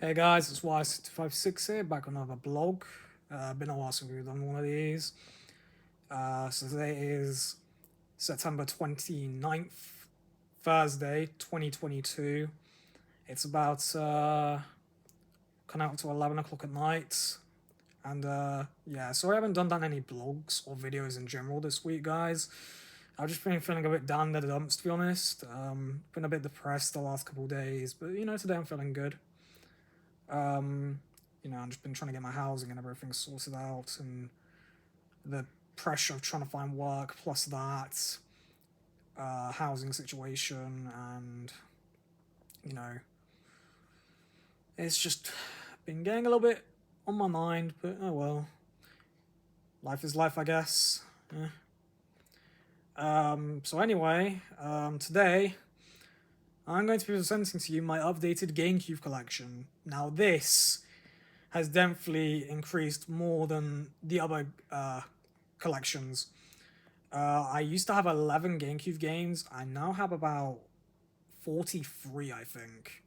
Hey guys, it's Y656 here, back on another blog. Been a while since we've done one of these. So today is September 29th, Thursday, 2022. It's about coming out to 11 o'clock at night. And yeah, sorry I haven't done any blogs or videos in general this week, guys. I've just been feeling a bit down in the dumps, to be honest. Been a bit depressed the last couple of days, but today I'm feeling good. I've just been trying to get my housing and everything sorted out, and the pressure of trying to find work, plus that housing situation, and it's just been getting a little bit on my mind. But oh well, life is life, I guess. Yeah. So anyway, today I'm going to be presenting to you my updated GameCube collection. Now this has definitely increased more than the other collections. I used to have 11 GameCube games. I now have about 43, I think.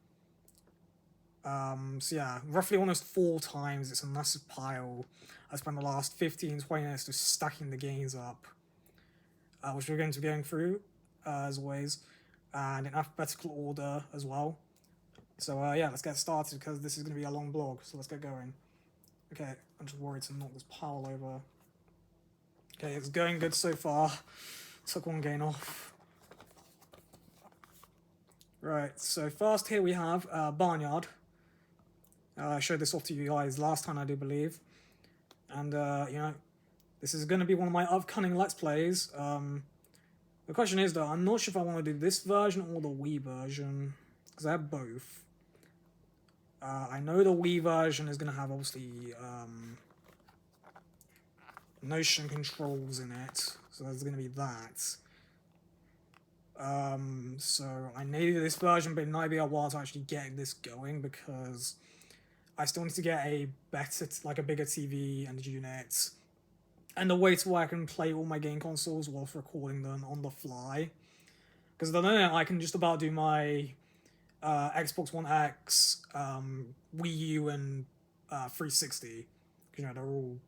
So yeah, roughly almost 4 times. It's a massive pile. I spent the last 15, 20 minutes just stacking the games up, which we're going to be going through, as always, and in alphabetical order as well. So yeah, let's get started because this is going to be a long blog, so let's get going. Okay, I'm just worried to knock this pile over. Okay, it's going good so far. Took one game off. Right, so first here we have Barnyard. I showed this off to you guys last time, I do believe. And, this is going to be one of my upcoming Let's Plays. The question is, though, I'm not sure if I want to do this version or the Wii version, because I have both. I know the Wii version is going to have, obviously, motion controls in it, so there's going to be that. So I needed this version, but it might be a while to actually get this going, because I still need to get a better, like a bigger TV and unit, and a way to where I can play all my game consoles whilst recording them on the fly. Because at the moment I can just about do my Xbox One X, Wii U, and 360. Because they're all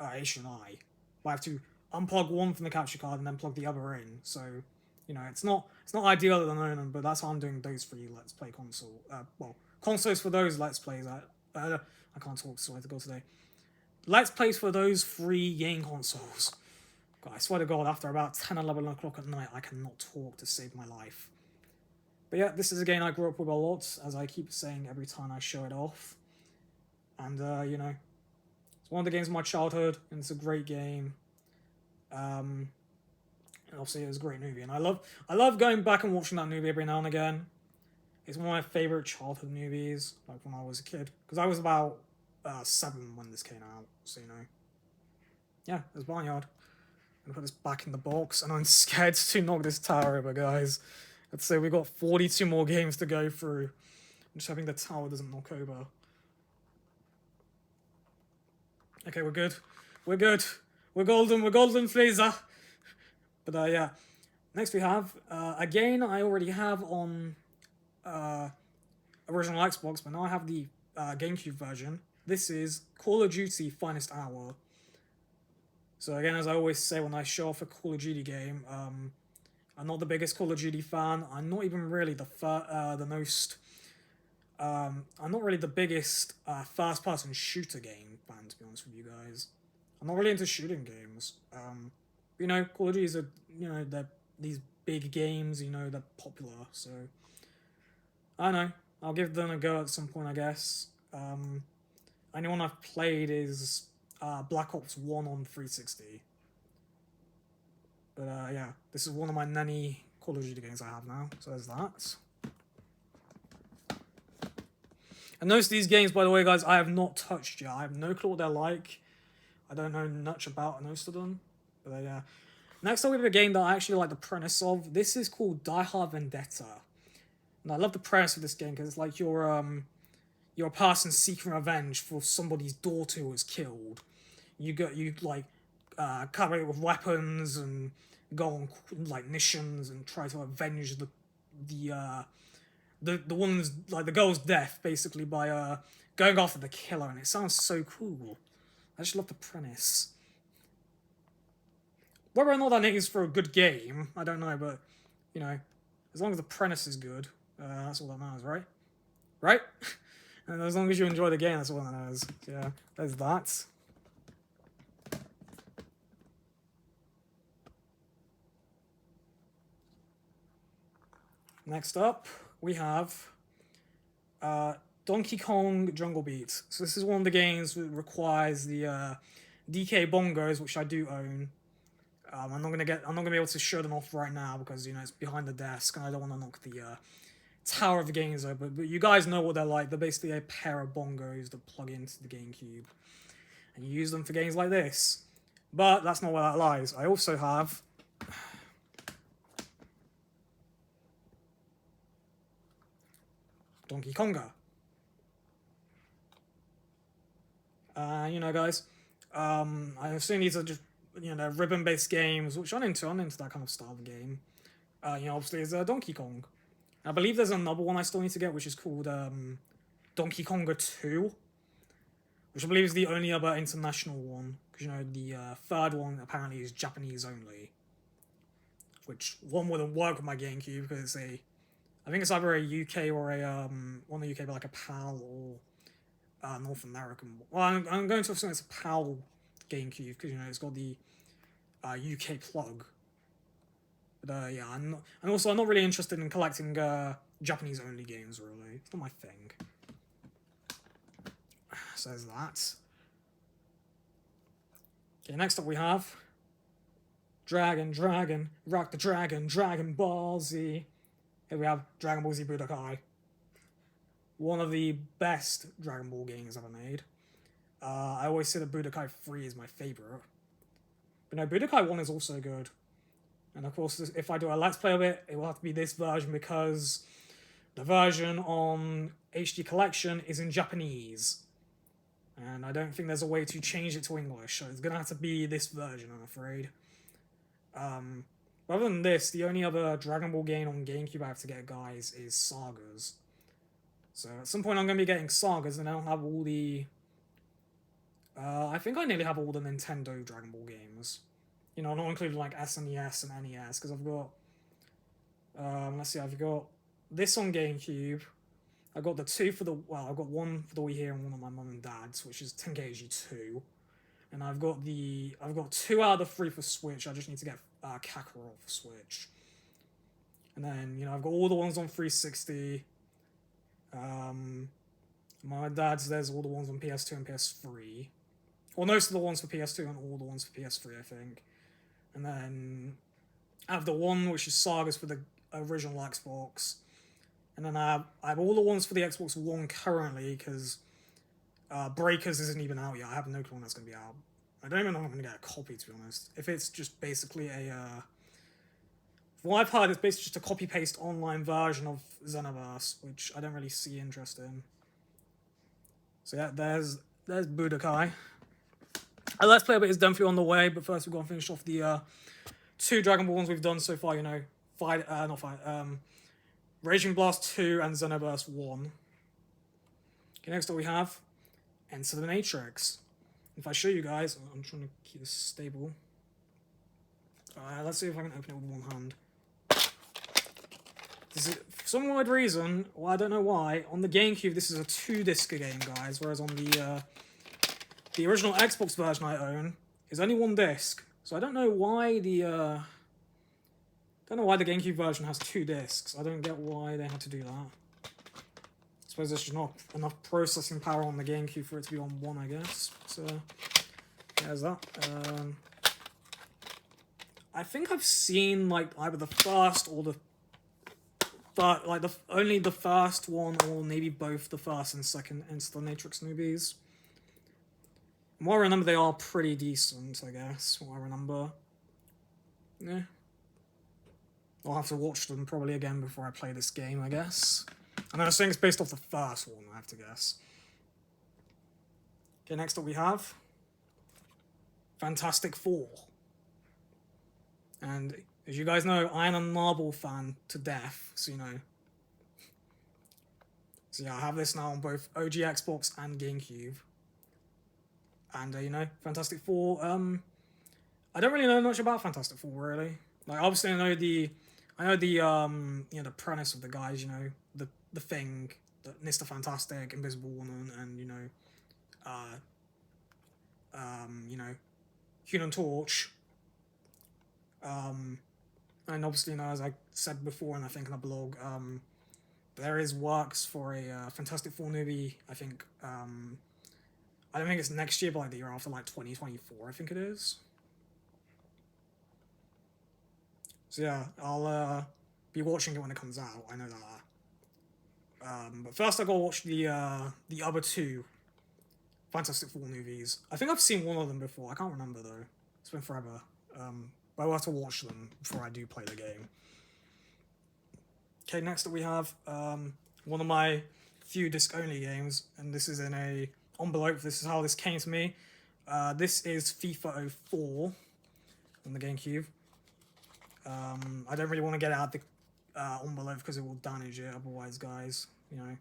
HDMI. But I have to unplug one from the capture card and then plug the other in. So it's not ideal at the moment, but that's how I'm doing those 3 Let's Play consoles for those Let's Plays. I can't talk, so I have to go today. Let's Plays for those 3 game consoles. God, I swear to God, after about 10, 11 o'clock at night, I cannot talk to save my life. But yeah, this is a game I grew up with a lot, as I keep saying every time I show it off. And, it's one of the games of my childhood, and it's a great game. And obviously it was a great movie, and I love going back and watching that movie every now and again. It's one of my favorite childhood movies, like when I was a kid, because I was about 7 when this came out, so yeah, it's Barnyard. I'm gonna put this back in the box, and I'm scared to knock this tower over, guys. Let's say we've got 42 more games to go through. I'm just hoping the tower doesn't knock over. Okay, we're good. We're good. We're golden, Fraser. But yeah. Next we have, again, I already have on original Xbox, but now I have the GameCube version. This is Call of Duty Finest Hour. So again, as I always say when I show off a Call of Duty game, I'm not the biggest Call of Duty fan. I'm not even really the most. I'm not really the biggest first-person shooter game fan, to be honest with you guys. I'm not really into shooting games. Call of Duty is they're these big games. They're popular, so I don't know. I'll give them a go at some point, I guess. Only one I've played is Black Ops 1 on 360. But yeah, this is one of my many Call of Duty games I have now, so there's that. And most of these games, by the way, guys, I have not touched yet. I have no clue what they're like. I don't know much about most of them. But yeah. Next up we have a game that I actually like the premise of. This is called Hard Vendetta. And I love the premise of this game because it's like you're a person seeking revenge for somebody's daughter who was killed. You cover it with weapons and go on like missions and try to avenge the the woman's, like, the girl's death, basically, by going after the killer, and it sounds so cool. I just love the premise. Whether or not that is for a good game, I don't know, but, you know, as long as the premise is good, that's all that matters, right? Right? And as long as you enjoy the game, that's all that matters. So, yeah, there's that. Next up, we have Donkey Kong Jungle Beat. So this is one of the games that requires the DK bongos, which I do own. I'm not gonna be able to show them off right now because, you know, it's behind the desk and I don't want to knock the tower of the games over. But you guys know what they're like. They're basically a pair of bongos that plug into the GameCube, and you use them for games like this. But that's not where that lies. I also have Donkey Konga. You know, guys, I assume these are just, you know, ribbon-based games, which I'm into that kind of style of game. You know, obviously, there's Donkey Kong. I believe there's another one I still need to get, which is called Donkey Konga 2, which I believe is the only other international one, because, you know, the third one apparently is Japanese only, which one wouldn't work with my GameCube, because it's I think it's either a UK or a, one of the UK, but like a PAL or North American. Well, I'm going to assume it's a PAL GameCube, because, you know, it's got the UK plug. But, yeah, I'm not really interested in collecting Japanese-only games, really. It's not my thing. So there's that. Okay, next up we have Dragon, Rock the Dragon, Dragon Ball Z. Here we have Dragon Ball Z Budokai. One of the best Dragon Ball games ever made. I always say that Budokai 3 is my favourite. But no, Budokai 1 is also good. And of course, if I do a Let's Play of it, it will have to be this version because the version on HD Collection is in Japanese. And I don't think there's a way to change it to English, so it's going to have to be this version, I'm afraid. Other than this, the only other Dragon Ball game on GameCube I have to get, guys, is Sagas. So at some point I'm going to be getting Sagas, and I'll have all the... I think I nearly have all the Nintendo Dragon Ball games. You know, not including like SNES and NES, because I've got... let's see, I've got this on GameCube. I've got the two for the... Well, I've got one for the Wii here and one on my mum and dad's, which is Tenkaichi 2. And I've got 2 out of the 3 for Switch. I just need to get Kakarot for Switch. And then, you know, I've got all the ones on 360. My dad's, there's all the ones on PS2 and PS3. Well, most of the ones for PS2 and all the ones for PS3, I think. And then I have the one which is Sagas for the original Xbox. And then I have all the ones for the Xbox One currently, because Breakers isn't even out yet. I have no clue when that's going to be out. I don't even know if I'm going to get a copy, to be honest. If it's just basically a... From what I've heard, it's basically just a copy-paste online version of Xenoverse, which I don't really see interest in. So yeah, there's Budokai. A Let's Play of it is definitely on the way, but first we've got to finish off the 2 Dragon Ball ones we've done so far, you know. Raging Blast 2 and Xenoverse 1. Okay, next up we have Enter the Matrix. If I show you guys, I'm trying to keep this stable. Let's see if I can open it with one hand. This is, for some weird reason, well, I don't know why, on the GameCube this is a 2-disc game, guys, whereas on the original Xbox version I own is only 1 disc. So I don't know why the GameCube version has 2 discs. I don't get why they had to do that. I suppose there's just not enough processing power on the GameCube for it to be on 1, I guess. So there's that. I think I've seen like either the first or only the first one, or maybe both the first and second Enter the Matrix movies. From what I remember, they are pretty decent, I guess. What I remember. Yeah. I'll have to watch them probably again before I play this game, I guess. And I was saying it's based off the first one, I have to guess. Okay, next up we have Fantastic Four. And as you guys know, I am a Marvel fan to death, so you know, So yeah, I have this now on both OG Xbox and GameCube. And you know, Fantastic Four. I don't really know much about Fantastic Four really. Like obviously I know the you know, the premise of the guys. You know, the Thing, Mr. Fantastic, Invisible Woman, and you know, Human Torch. And obviously, you know, as I said before, and I think in the blog, there is works for a Fantastic Four movie. I think I don't think it's next year, but like the year after, like 2024, I think it is. So yeah, I'll be watching it when it comes out. I know that. But first, I gotta watch the other two Fantastic Four movies. I think I've seen one of them before. I can't remember though. It's been forever. But I'll have to watch them before I do play the game. Okay, next up we have one of my few disc-only games, and this is in a envelope. This is how this came to me. This is FIFA 04 on the GameCube. I don't really want to get out the envelope because it will damage it otherwise, guys. You know,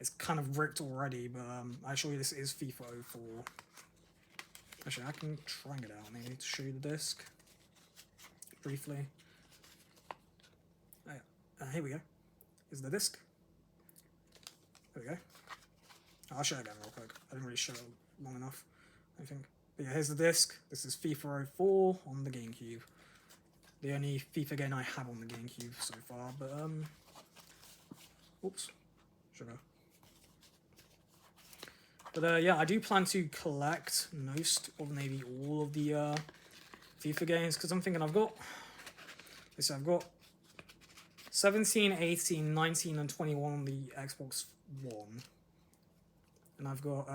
it's kind of ripped already, but actually this is FIFA 04. Actually, I can try and get it out maybe to show you the disc briefly. Oh, yeah. Here we go. Is the disc? There we go. I'll show it again real quick. I didn't really show it long enough, I think. But yeah, here's the disc. This is FIFA 04 on the GameCube. The only FIFA game I have on the GameCube so far, but oops, sugar. But yeah, I do plan to collect most or maybe all of the FIFA games, because I'm thinking I've got 17, 18, 19, and 21 on the Xbox One. And I've got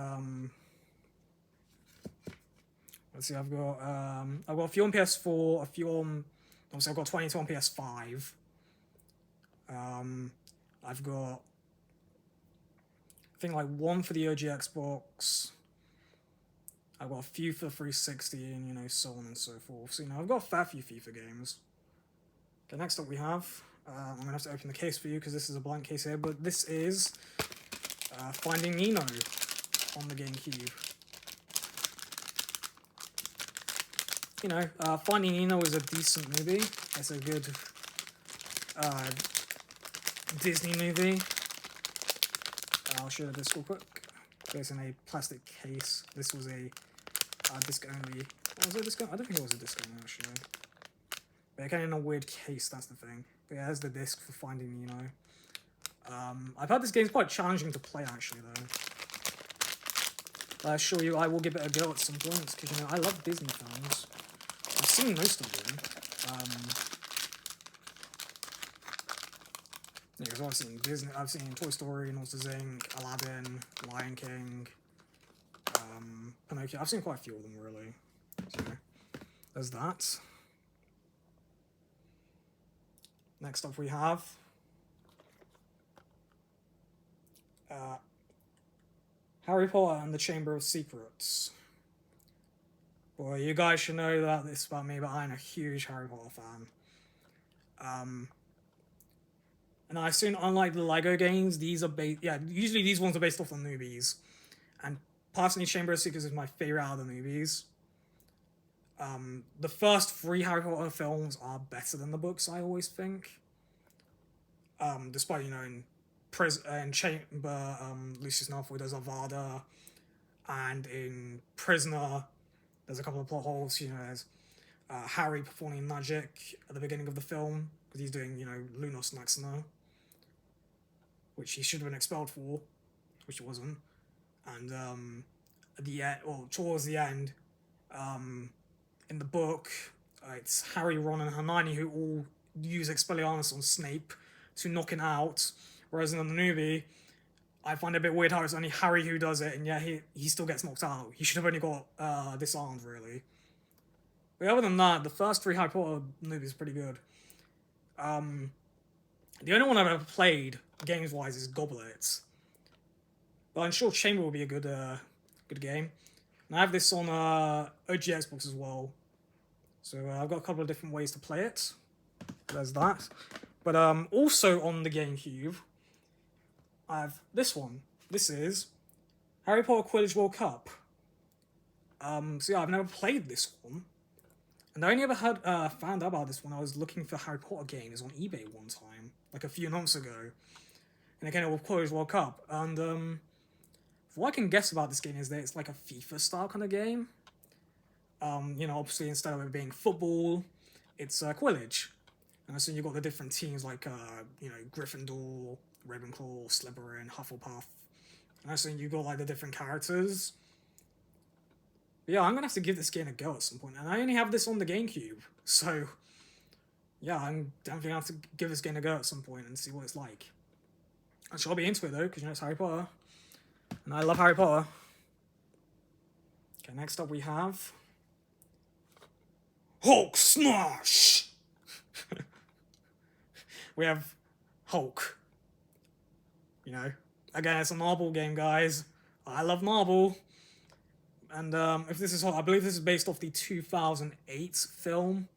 let's see, I've got a few on PS4, a few on, obviously I've got 22 on PS5. I've got, I think, like one for the OG Xbox. I've got a few for 360, and you know, so on and so forth. So you know, I've got a fair few FIFA games. Okay, next up we have, I'm gonna have to open the case for you because this is a blank case here, but this is Finding Nemo on the GameCube. You know, Finding Nemo is a decent movie. It's a good Disney movie. I'll show you the disc real quick. It's in a plastic case. This was a disc only. Was it a disc only? I don't think it was a disc only actually. But it came in a weird case, that's the thing. But yeah, there's the disc for Finding Nemo. I've heard this game's quite challenging to play actually though. I assure you I will give it a go at some points, because you know, I love Disney films. I've seen most of them. Yeah, because I've seen Disney, I've seen Toy Story, Monsters Inc., Aladdin, Lion King, Pinocchio. I've seen quite a few of them really. So there's that. Next up we have Harry Potter and the Chamber of Secrets. Boy, you guys should know that this about me, but I'm a huge Harry Potter fan. And I assume, unlike the Lego games, these are usually these ones are based off the movies. And personally, Chamber of Secrets is my favorite out of the movies. The first 3 Harry Potter films are better than the books, I always think. Despite, you know, in Chamber, Lucius Malfoy does Avada, and in Prisoner, there's a couple of plot holes. You know, there's Harry performing magic at the beginning of the film, because he's doing, you know, Lunos Maxima, which he should have been expelled for, which he wasn't. And at the end, or towards the end, in the book, it's Harry, Ron, and Hermione who all use Expelliarmus on Snape to knock him out, whereas in the movie, I find it a bit weird how it's only Harry who does it, and yeah, he still gets knocked out. He should have only got disarmed, really. But other than that, the first 3 Harry Potter movies are pretty good. The only one I've ever played, games-wise, is Goblets. But I'm sure Chamber will be a good game. And I have this on OG Xbox as well. So I've got a couple of different ways to play it. There's that. But also on the GameCube, I have this one. This is Harry Potter Quidditch World Cup. So yeah, I've never played this one. And I only ever found out about this when I was looking for Harry Potter games on eBay one time, like a few months ago. And it came up with Quidditch World Cup. And what I can guess about this game is that it's like a FIFA style kind of game. You know, obviously instead of it being football, it's Quidditch. And so you've got the different teams like, you know, Gryffindor, Ravenclaw, Slytherin, Hufflepuff. And so you've got like the different characters. But yeah, I'm gonna have to give this game a go at some point. And I only have this on the GameCube. So, yeah, I'm definitely gonna have to give this game a go at some point and see what it's like. I'm sure I'll be into it though, because you know it's Harry Potter. And I love Harry Potter. Okay, next up we have Hulk Smash! We have Hulk. You know, again, it's a marble game, guys. I love marble. And if this is Hulk, I believe this is based off the 2008 film.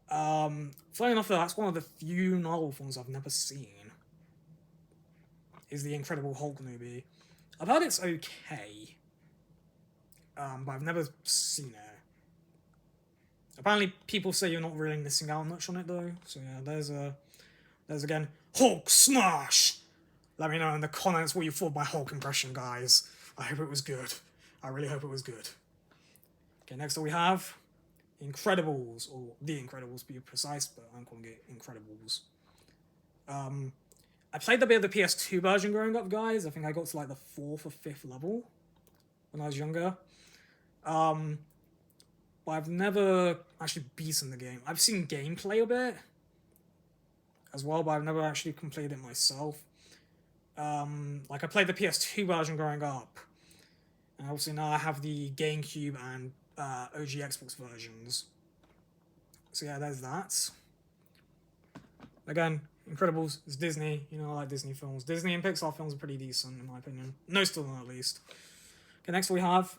Funny enough, though, that's one of the few Marvel films I've never seen. Is the Incredible Hulk movie. I've heard it's okay. But I've never seen it. Apparently, people say you're not really missing out much on it, though. So yeah, there's again, Hulk Smash! Let me know in the comments what you thought of my Hulk impression, guys. I hope it was good. I really hope it was good. Okay, next up we have Incredibles, or The Incredibles to be precise, but I'm calling it Incredibles. I played a bit of the PS2 version growing up, guys. I think I got to like the 4th or 5th level when I was younger. But I've never actually beaten the game. I've seen gameplay of it as well, but I've never actually completed it myself. Like I played the PS2 version growing up. And obviously now I have the GameCube and OG Xbox versions. So yeah, there's that. Again, Incredibles is Disney. You know, I like Disney films. Disney and Pixar films are pretty decent, in my opinion. Most of them, at least. Okay, next we have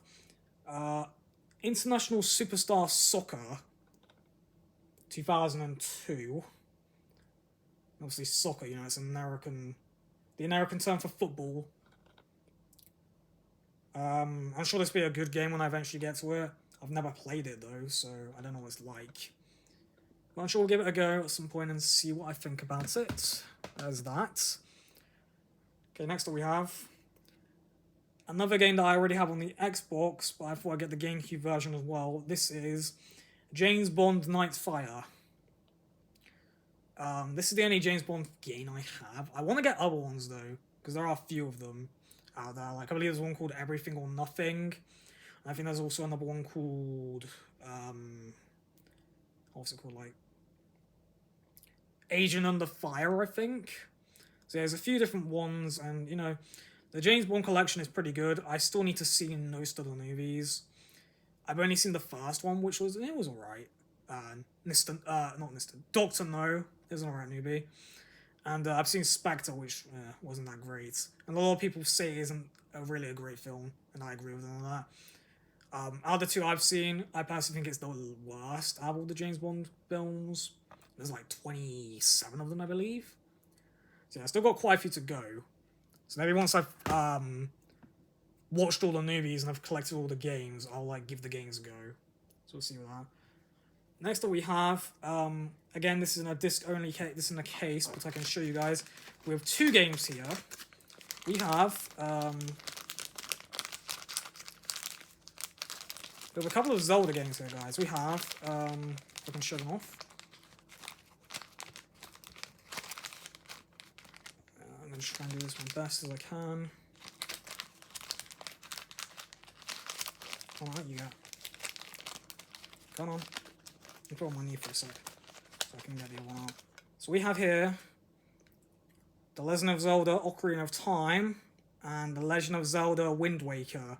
International Superstar Soccer 2002. Obviously soccer, you know, it's the American term for football. I'm sure this will be a good game when I eventually get to it. I've never played it though, so I don't know what it's like. But I'm sure we'll give it a go at some point and see what I think about it. There's that. Okay, next up we have another game that I already have on the Xbox, but I thought I'd get the GameCube version as well. This is James Bond Nightfire. This is the only James Bond game I have. I want to get other ones though, because there are a few of them out there. Like I believe there's one called Everything or Nothing. And I think there's also another one called what's it called, like Agent Under Fire, I think. So yeah, there's a few different ones, and you know, the James Bond collection is pretty good. I still need to see most of the movies. I've only seen the first one, which was alright. Doctor No is an alright movie. And I've seen Spectre, which wasn't that great. And a lot of people say it isn't really a great film, and I agree with them on that. Out of the two I've seen, I personally think it's the worst out of all the James Bond films. There's like 27 of them, I believe. So yeah, I still got quite a few to go. So maybe once I've watched all the movies and I've collected all the games, I'll like give the games a go. So we'll see with that. Next up we have, again, this is in a disc-only case, this is in a case, but I can show you guys. We have two games here. We have a couple of Zelda games here, guys. We have, I can show them off. I'm going to try and do this my best as I can. Alright, you go. Come on. I'll put on my knee for a sec, so I can get the other one out. So we have here The Legend of Zelda Ocarina of Time and The Legend of Zelda Wind Waker.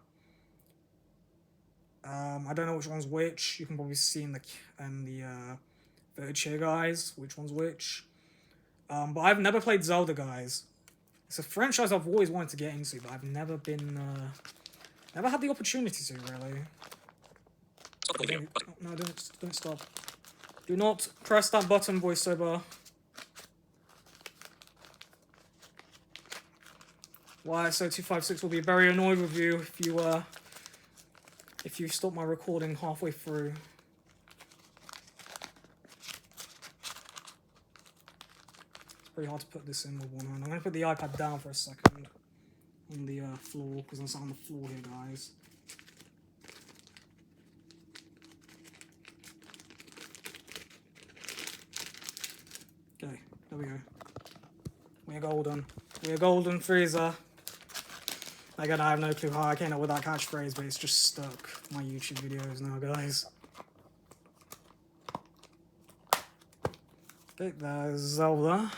I don't know which one's which. You can probably see in the footage here, guys, which one's which. But I've never played Zelda, guys. It's a franchise I've always wanted to get into, but I've never been, never had the opportunity to, really. No, don't stop. Do not press that button, voiceover. YSO256 will be very annoyed with you if you stop my recording halfway through. It's pretty hard to put this in with one hand. I'm gonna put the iPad down for a second on the floor, because I'm sat on the floor here, guys. Okay, there we go. We're golden. We're golden, Freezer. Again, I have no clue how I came up with that catchphrase, but it's just stuck in my YouTube videos now, guys. Okay, there's Zelda.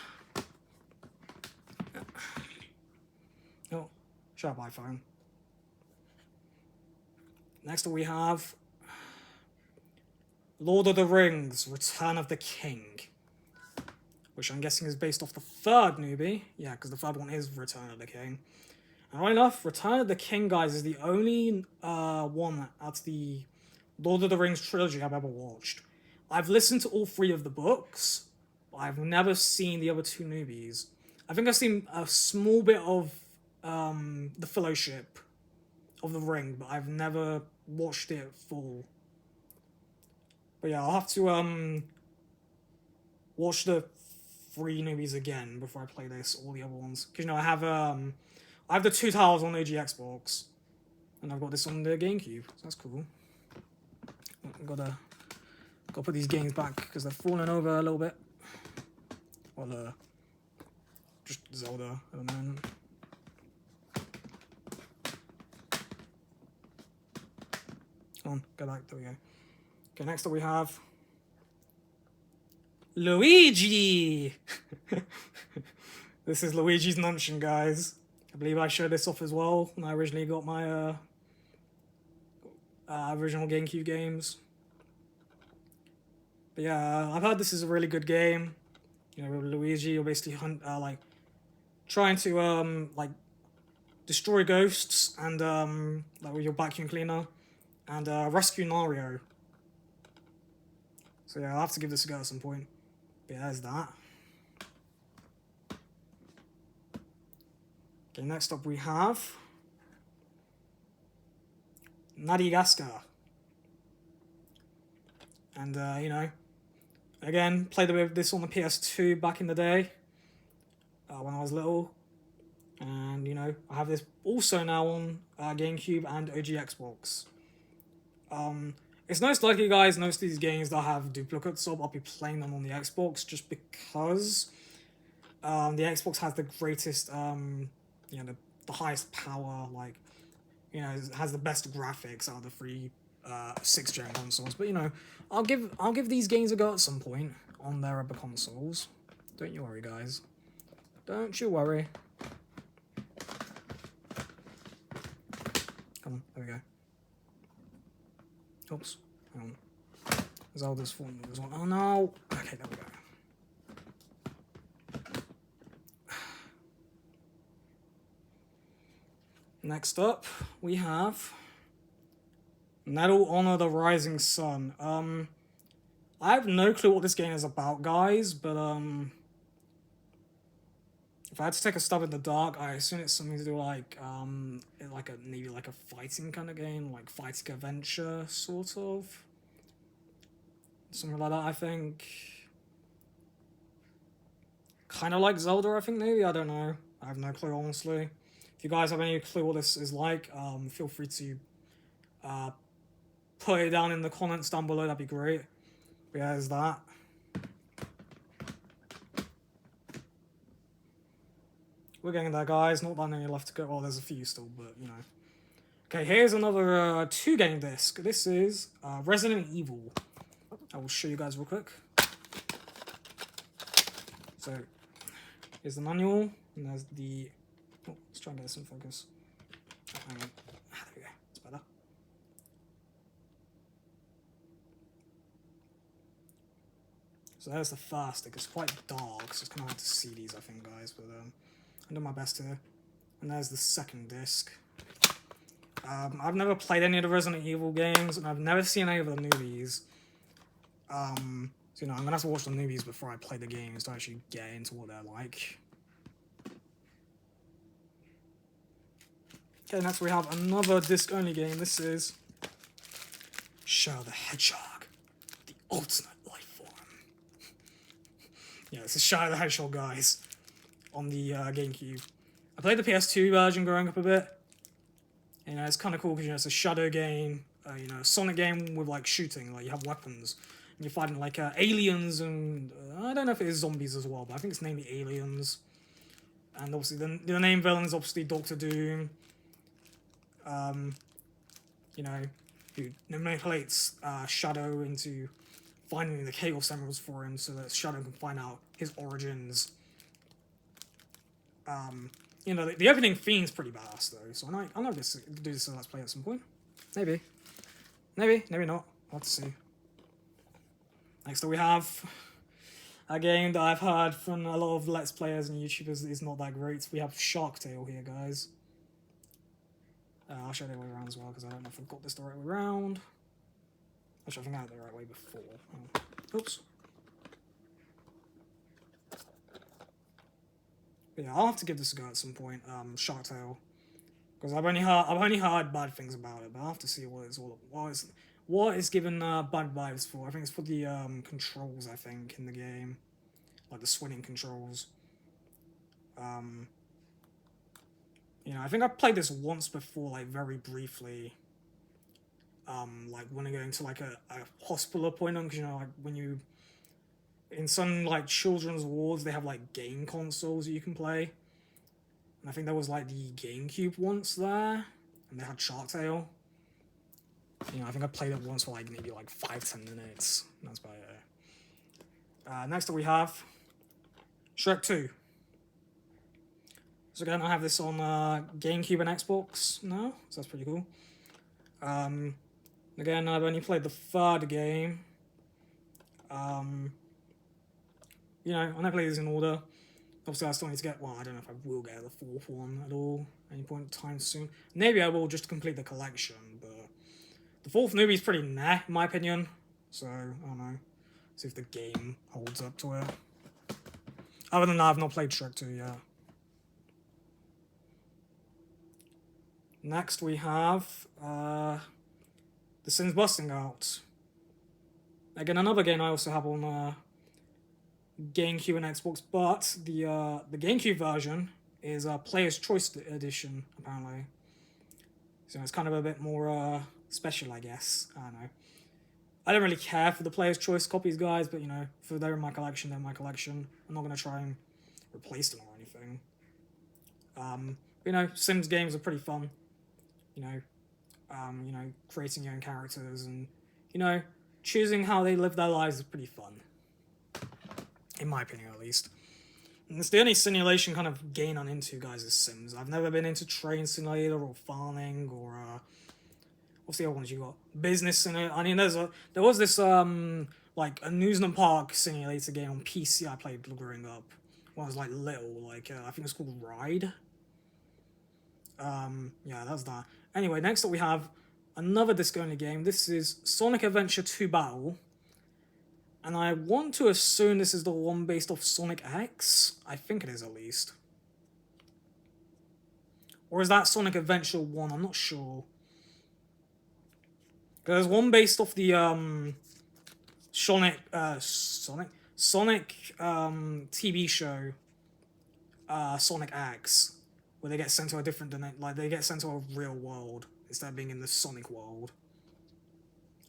Oh, shut up, iPhone. Next we have Lord of the Rings, Return of the King, which I'm guessing is based off the third newbie. Yeah, because the third one is Return of the King. And right enough, Return of the King, guys, is the only one out of the Lord of the Rings trilogy I've ever watched. I've listened to all 3 of the books, but I've never seen the other 2 newbies. I think I've seen a small bit of the Fellowship of the Ring, but I've never watched it full. But yeah, I'll have to watch the 3 newbies again before I play this, all the other ones. Because, you know, I have the 2 titles on the OG Xbox, and I've got this on the GameCube, so that's cool. I've gotta put these games back, because they're falling over a little bit. Well, just Zelda at the moment. Come on, go back, there we go. Okay, next up we have Luigi! This is Luigis Luncheon, guys. I believe I showed this off as well when I originally got my original GameCube games. But yeah, I've heard this is a really good game. You know, with Luigi, you're basically trying to destroy ghosts and like with your vacuum cleaner and rescue Mario. So yeah, I'll have to give this a go at some point. But yeah, there's that. Okay, next up we have Nadigasca. And, you know, again, played this on the PS2 back in the day, when I was little. And, you know, I have this also now on GameCube and OG Xbox. It's most likely, guys, most of these games that have duplicates of, I'll be playing them on the Xbox just because the Xbox has the greatest, you know, the highest power, like, you know, it has the best graphics out of the 3 6th-gen consoles. But, you know, I'll give these games a go at some point on their other consoles. Don't you worry, guys. Don't you worry. Come on, there we go. Oops, hang on. Zelda's falling as well. Oh no! Okay, there we go. Next up, we have Medal Honor the Rising Sun. I have no clue what this game is about, guys, but if I had to take a stab in the dark, I assume it's something to do like maybe like a fighting kind of game, like fighting adventure, sort of. Something like that, I think. Kind of like Zelda, I think, maybe? I don't know. I have no clue, honestly. If you guys have any clue what this is like, feel free to put it down in the comments down below, that'd be great. But yeah, there's that. We're getting there, guys. Not that many left to go. Well, there's a few still, but, you know. Okay, here's another 2-game disc. This is Resident Evil. I will show you guys real quick. So, here's the manual, and there's the... Oh, let's try and get this in focus. Oh, hang on. Ah, there we go. It's better. So there's the first stick. It's quite dark, so it's kind of hard to see these, I think, guys, but I'm doing my best here. And there's the second disc. I've never played any of the Resident Evil games, and I've never seen any of the newbies. So, you know, I'm gonna have to watch the newbies before I play the games to actually get into what they're like. Okay, next we have another disc-only game. This is the Hedgehog, the ultimate life form. Yeah, this is the Hedgehog, guys, on the GameCube. I played the PS2 version growing up a bit. You know, it's kind of cool because, you know, it's a Shadow game, you know, a Sonic game with, like, shooting, like, you have weapons. And you're fighting, like, aliens and, I don't know if it is zombies as well, but I think it's named Aliens. And obviously, the main villain is obviously Doctor Doom. You know, who manipulates Shadow into finding the Chaos Emeralds for him so that Shadow can find out his origins. You know, the opening theme's pretty badass though, so I might do this as a Let's Play at some point. Maybe, maybe not. We'll have to see. Next up we have a game that I've heard from a lot of Let's Players and YouTubers is not that great. We have Shark Tale here, guys. I'll show you the way around as well, because I don't know if I've got this the right way around. Actually, I think I had it the right way before. Oh. Oops. But yeah, I'll have to give this a go at some point, Shark Tale. Because I've only heard bad things about it, but I'll have to see what it's all about. What it's given bad vibes for. I think it's for the controls, I think, in the game. Like the swinging controls. You know, I think I played this once before, like, very briefly. Like, when I go into, like, a hospital appointment, because, you know, like, when you... In some, like, children's wards, they have, like, game consoles that you can play. And I think there was, like, the GameCube once there. And they had Shark Tale. You know, I think I played it once for, like, maybe, like, 5-10 minutes. And that's about it. Next up we have Shrek 2. So again, I have this on GameCube and Xbox now, so that's pretty cool. Again, I've only played the third game. You know, I never played these in order. Obviously, I still need to get, well, I don't know if I will get the fourth one at all, at any point in time soon. Maybe I will just to complete the collection, but the fourth movie is pretty meh, in my opinion. So, I don't know. See if the game holds up to it. Other than that, I've not played Shrek 2 yet. Next we have The Sims Busting Out. Again, another game I also have on GameCube and Xbox, but the GameCube version is a Player's Choice Edition, apparently. So it's kind of a bit more special, I guess. I don't know. I don't really care for the Player's Choice copies, guys, but, you know, if they're in my collection, they're in my collection. I'm not going to try and replace them or anything. You know, Sims games are pretty fun. You know, creating your own characters and, you know, choosing how they live their lives is pretty fun. In my opinion, at least. And it's the only simulation kind of game I'm into, guys, is Sims. I've never been into Train Simulator or Farming or, what's the other ones you got? Business Simulator. I mean, there was this, like, amusement park simulator game on PC I played growing up when I was, like, little. Like, I think it was called Ride. Yeah, that's that. Anyway, next up we have another disc-only game. This is Sonic Adventure 2 Battle. And I want to assume this is the one based off Sonic X. I think it is, at least. Or is that Sonic Adventure 1? I'm not sure. There's one based off the, Sonic TV show, Sonic X. Where they get sent to a different, like, they get sent to a real world instead of being in the Sonic world.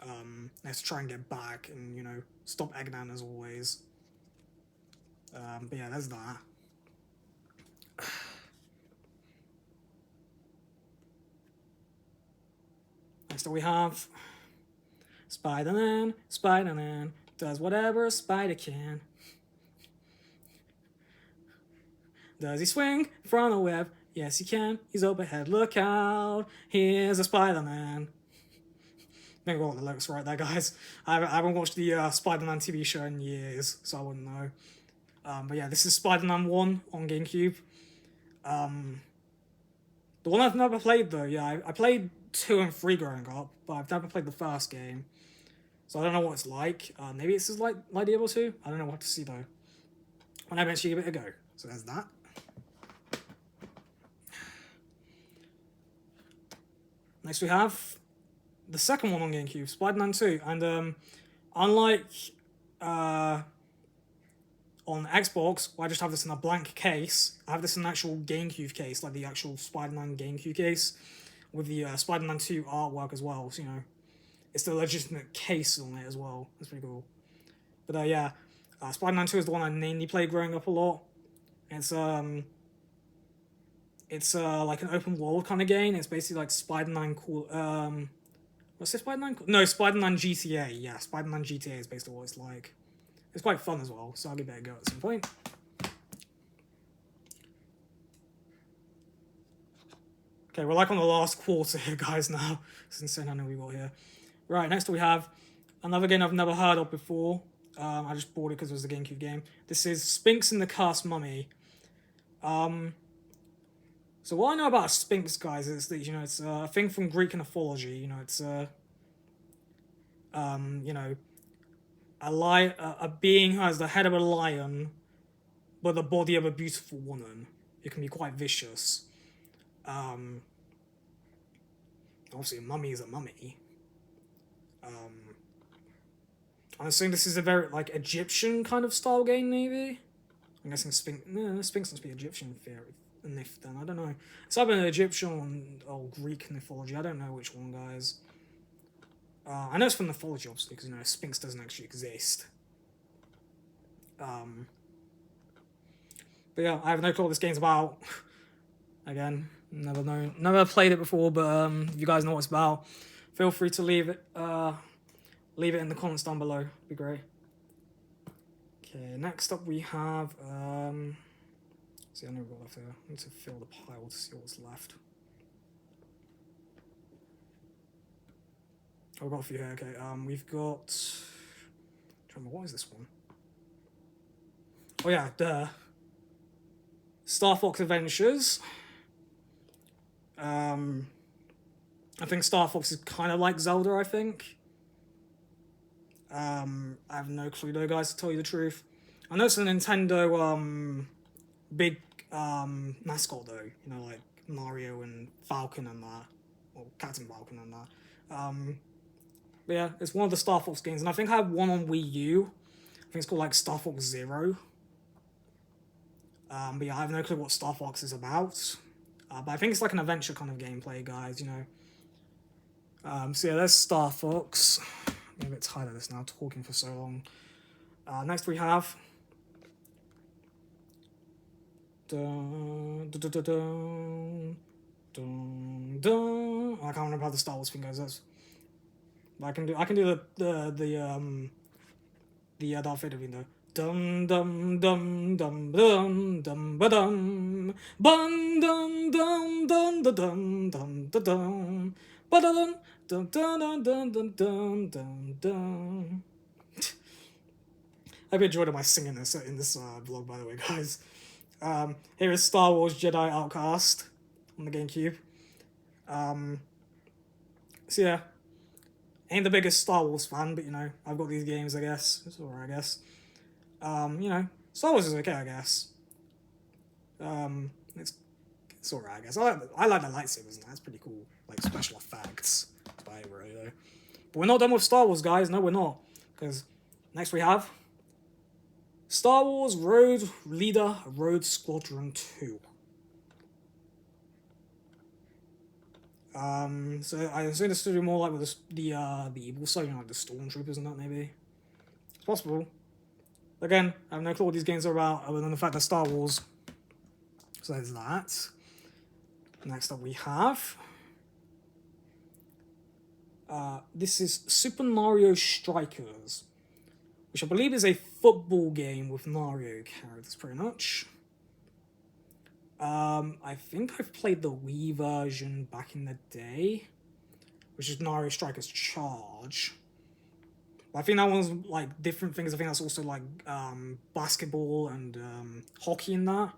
They have to try and get back and, you know, stop Eggman as always. But yeah, there's that. Next up we have Spider-Man does whatever a spider can. Does he swing from a web? Yes, he can. He's overhead. Look out. Here's a Spider-Man. I think I got the lyrics right there, guys. I haven't watched the Spider-Man TV show in years, so I wouldn't know. But yeah, this is Spider-Man 1 on GameCube. The one I've never played, though, yeah, I played 2 and 3 growing up, but I've never played the first game. So I don't know what it's like. Maybe it's just like Diablo 2? I don't know what to see, though. When I eventually give it a go. So there's that. Next we have the second one on GameCube, Spider-Man 2. And unlike on Xbox, where I just have this in a blank case, I have this in an actual GameCube case, like the actual Spider-Man GameCube case, with the Spider-Man 2 artwork as well. So, you know, it's the legitimate case on it as well. That's pretty cool. But yeah, Spider-Man 2 is the one I mainly played growing up a lot. It's like an open world kind of game. It's basically like Spider-Man what's it, Spider-Man? No, Spider-Man GTA. Yeah, Spider-Man GTA is basically what it's like. It's quite fun as well, so I'll give it a go at some point. Okay, we're like on the last quarter here, guys, now. It's insane how many we got here. Right, next we have another game I've never heard of before. I just bought it because it was a GameCube game. This is Sphinx and the Cursed Mummy. So what I know about Sphinx, guys, is that, you know, it's a thing from Greek mythology. You know, it's you know, a being who has the head of a lion, but the body of a beautiful woman. It can be quite vicious. Obviously, a mummy is a mummy. I'm assuming this is a very, like, Egyptian kind of style game, maybe? I'm guessing Sphinx must be Egyptian myth, then. I don't know. It's either an Egyptian or Greek mythology. I don't know which one, guys. I know it's from mythology, obviously, because, you know, Sphinx doesn't actually exist. But yeah, I have no clue what this game's about. Again, never played it before, but if you guys know what it's about, feel free to leave it in the comments down below. It'd be great. Okay, next up we have see, I never got left here. I need to fill the pile to see what's left. Oh, I've got a few here. Okay, we've got. What is this one? Oh yeah, Star Fox Adventures. I think Star Fox is kind of like Zelda, I think. I have no clue though, guys, to tell you the truth. I know it's a Nintendo big mascot though, you know, like Mario and Falcon and that, or Captain Falcon and that. But yeah, it's one of the Star Fox games, and I think I have one on Wii U. I think it's called like Star Fox Zero. But yeah, I have no clue what Star Fox is about. But I think it's like an adventure kind of gameplay, guys, you know. So yeah, there's Star Fox. I'm a bit tired of this now, talking for so long. Next we have dun, dun, dun, dun, dun, dun. I can't remember how the Star Wars thing goes. But I can do the Darth Vader thing though. Dum dum dum dum dum dum ba dum bum dum dum dum dum dum dum dum ba dum dum dum dum dum dum dum dum. I hope you enjoyed my singing in this vlog, by the way, guys. Here is Star Wars Jedi Outcast on the GameCube. So yeah, ain't the biggest Star Wars fan, but you know, I've got these games, I guess. It's alright, I guess. You know, Star Wars is okay, I guess. It's alright, I guess. I like the lightsabers, and that's pretty cool. Like, special effects. That's about it, really, though. But we're not done with Star Wars, guys. No, we're not. Because next we have Star Wars Road Leader Road Squadron 2. So I assume this to do more like with the evil side, you know, like the stormtroopers and that, maybe. It's possible. Again, I have no clue what these games are about, other than the fact they're Star Wars. So there's that. Next up we have this is Super Mario Strikers, which I believe is a football game with Mario characters, pretty much. I think I've played the Wii version back in the day, which is Mario Strikers Charge. But I think that one's like different things. I think that's also like basketball and hockey in that,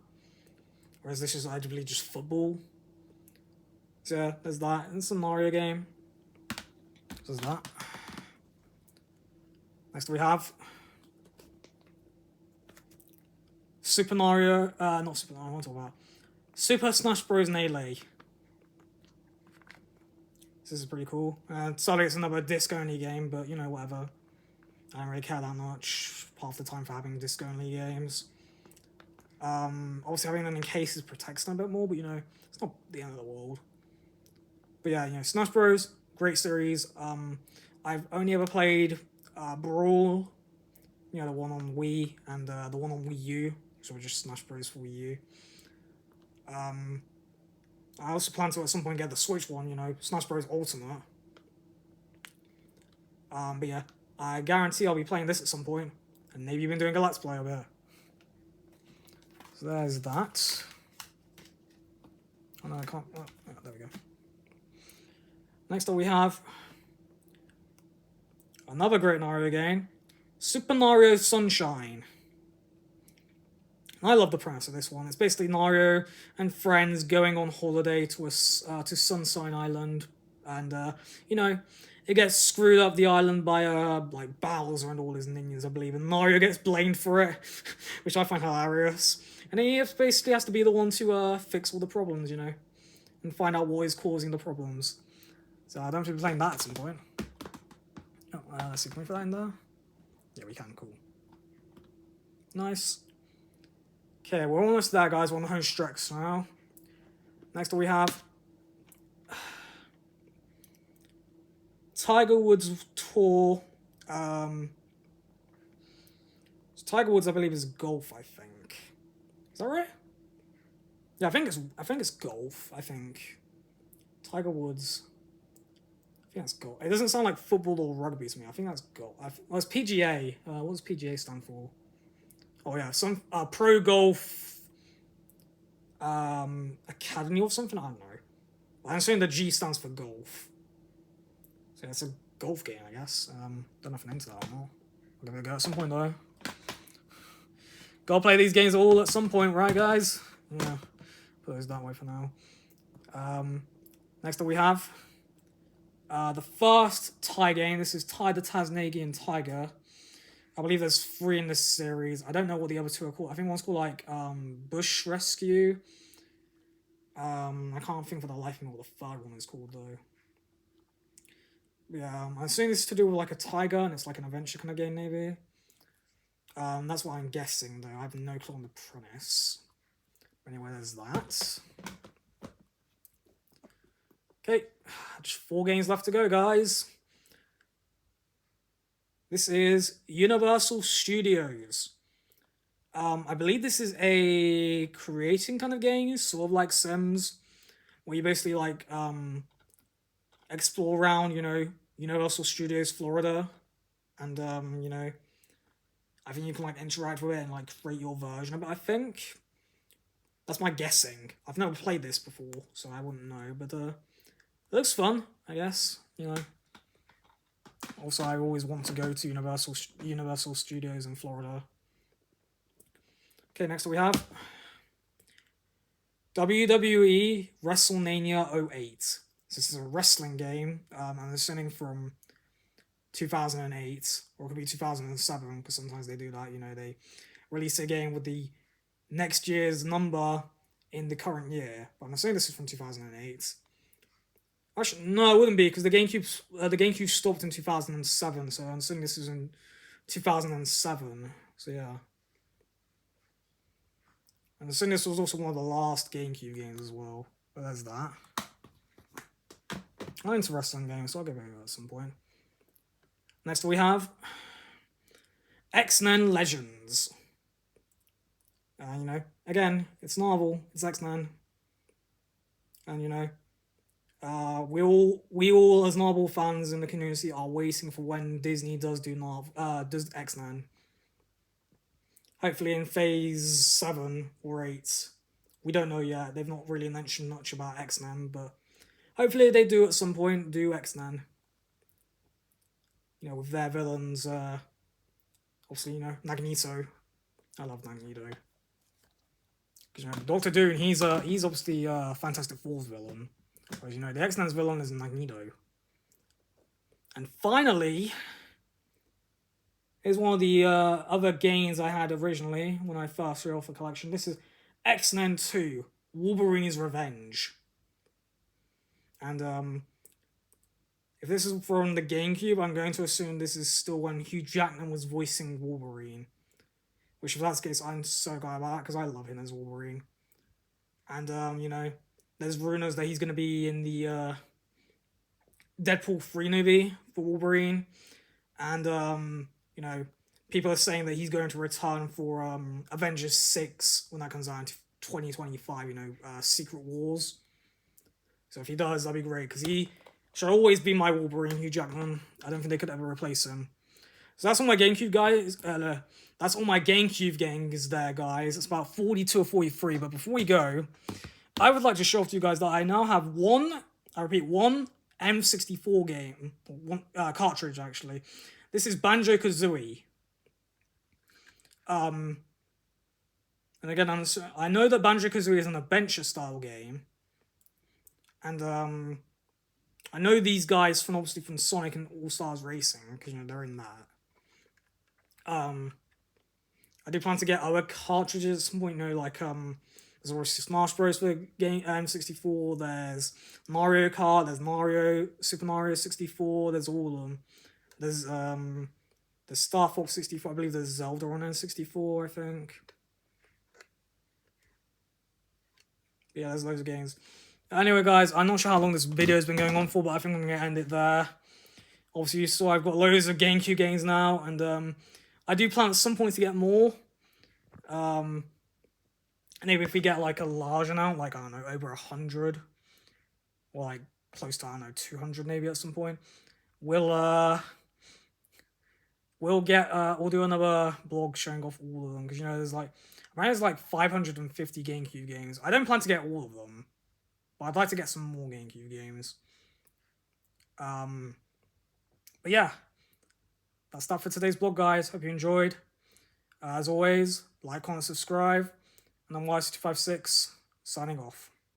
whereas this is arguably just football. So yeah, there's that. It's a Mario game. So there's that. Next we have Super Mario, not Super Mario, what am I talking about? Super Smash Bros. Melee. This is pretty cool. Sadly, it's another disc-only game, but, you know, whatever. I don't really care that much half the time for having disc-only games. Obviously, having them in cases protects them a bit more, but, you know, it's not the end of the world. But yeah, you know, Smash Bros, great series. I've only ever played Brawl, you know, the one on Wii, and the one on Wii U, so just Smash Bros for Wii U. I also plan to at some point get the Switch one, you know, Smash Bros Ultimate. But yeah, I guarantee I'll be playing this at some point, and maybe even doing a Let's Play of it. So there's that. Oh no, I can't. Oh, there we go. Next up we have another great Mario game, Super Mario Sunshine. I love the premise of this one. It's basically Mario and friends going on holiday to Sunshine Island, and you know, it gets screwed up the island by like Bowser and all his minions, I believe, and Mario gets blamed for it, which I find hilarious. And he basically has to be the one to fix all the problems, you know, and find out what is causing the problems. So I don't have to be playing that at some point. Oh, let's see, can we put that in there? Yeah, we can, cool. Nice. Okay, we're almost there, guys. We're on the home stretch now. Next up we have Tiger Woods Tour. Tiger Woods, I believe, is golf, I think. Is that right? Yeah, I think it's golf, I think. Tiger Woods. I think that's golf. It doesn't sound like football or rugby to me. I think that's golf. Well, it's PGA. What does PGA stand for? Oh yeah, some pro golf academy or something. I don't know. I'm assuming the G stands for golf. So yeah, it's a golf game, I guess. Don't know if I'm into that or not. I'll give it a go at some point though. Gotta play these games all at some point, right, guys? Yeah. Put those that way for now. Next up we have the first Ty game. This is Ty the Tasmanian Tiger. I believe there's 3 in this series. I don't know what the other 2 are called. I think one's called like Bush Rescue. I can't think for the life of me what the 3rd one is called though. Yeah, I'm assuming this is to do with like a tiger and it's like an adventure kind of game maybe. That's what I'm guessing though. I have no clue on the premise. Anyway, there's that. Okay, just 4 games left to go, guys. This is Universal Studios. I believe this is a creating kind of game, sort of like Sims, where you basically like explore around, you know, Universal Studios Florida, and you know, I think you can like interact with it and like create your version of it. I think that's my guessing. I've never played this before, so I wouldn't know. But it looks fun, I guess. You know. Also, I always want to go to Universal Studios in Florida. Okay, next we have WWE WrestleMania 08. So this is a wrestling game, and it's sending from 2008, or it could be 2007, because sometimes they do that, you know, they release a game with the next year's number in the current year. But I'm assuming this is from 2008. Actually, no, it wouldn't be, because the GameCube stopped in 2007, so I'm assuming this is in 2007, so yeah. And I'm assuming this was also one of the last GameCube games as well, but there's that. I'm into wrestling games, so I'll give it a go at some point. Next we have XMen Legends. You know, again, it's Marvel, it's X-Men, and you know, we all as Marvel fans in the community are waiting for when Disney does does X-Men. Hopefully in Phase 7 or 8. We don't know yet. They've not really mentioned much about X-Men, but hopefully they do at some point do X-Men. You know, with their villains. Obviously, you know, Magneto. I love Magneto. Because you know, Doctor Doom, he's obviously Fantastic Four's villain. Whereas, you know, the X-Men's villain is Magneto. And finally, here's one of the other games I had originally when I first started off the collection. This is XMen 2, Wolverine's Revenge. And If this is from the GameCube, I'm going to assume this is still when Hugh Jackman was voicing Wolverine. Which, if that's the case, I'm so glad about that, because I love him as Wolverine. And, you know, there's rumors that he's going to be in the Deadpool 3 movie for Wolverine. And, you know, people are saying that he's going to return for Avengers 6 when that comes out in 2025, you know, Secret Wars. So if he does, that'd be great, because he should always be my Wolverine, Hugh Jackman. I don't think they could ever replace him. So that's all my GameCube guys. That's all my GameCube games there, guys. It's about 42 or 43. But before we go, I would like to show off to you guys that I now have one M64 game, one cartridge actually. This is BanjoKazooie. And again, I know that BanjoKazooie is an adventure style game, and I know these guys from obviously from Sonic and All Stars Racing, because you know they're in that. I do plan to get other cartridges at some point, you know, like there's obviously Smash Bros for game M64, there's Mario Kart, there's Super Mario 64, there's all of them. There's Star Fox 64, I believe there's Zelda on N64, I think. Yeah, there's loads of games. Anyway, guys, I'm not sure how long this video has been going on for, but I think I'm going to end it there. Obviously, you saw I've got loads of GameCube games now, and I do plan at some point to get more. Maybe if we get like a large amount, like, I don't know, over 100, or like close to, I don't know, 200 maybe at some point, we'll do another blog showing off all of them, because, you know, there's like 550 GameCube games. I don't plan to get all of them, but I'd like to get some more GameCube games. But yeah, that's that for today's blog, guys. Hope you enjoyed. As always, like, comment, subscribe, and I'm Luigis256, signing off.